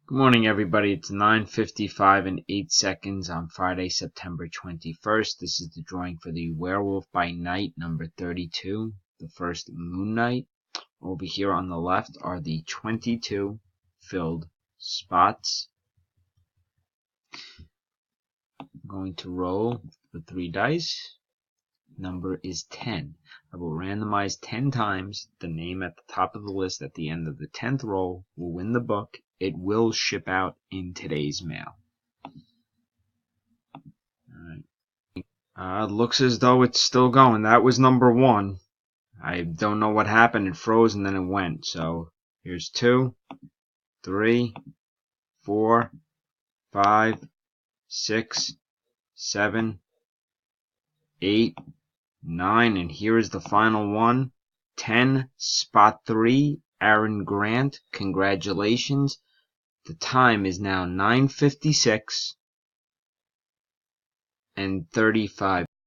Good morning, everybody. It's 9:55 and 8 seconds on Friday, September 21st. This is the drawing for the Werewolf by Night, number 32, the first moon night. Over here on the left are the 22 filled spots. I'm going to roll the 3 dice. Number is 10. I will randomize 10 times. The name at the top of the list at the end of the 10th roll will win the book. It will ship out in today's mail. Alright. Looks as though it's still going. That was number 1. I don't know what happened. It froze and then it went. So here's 2, 3, 4, 5, 6, 7, 8, 9, and here is the final one. 10, spot 3, Aaron Grant. Congratulations. The time is now 9:56 and 35.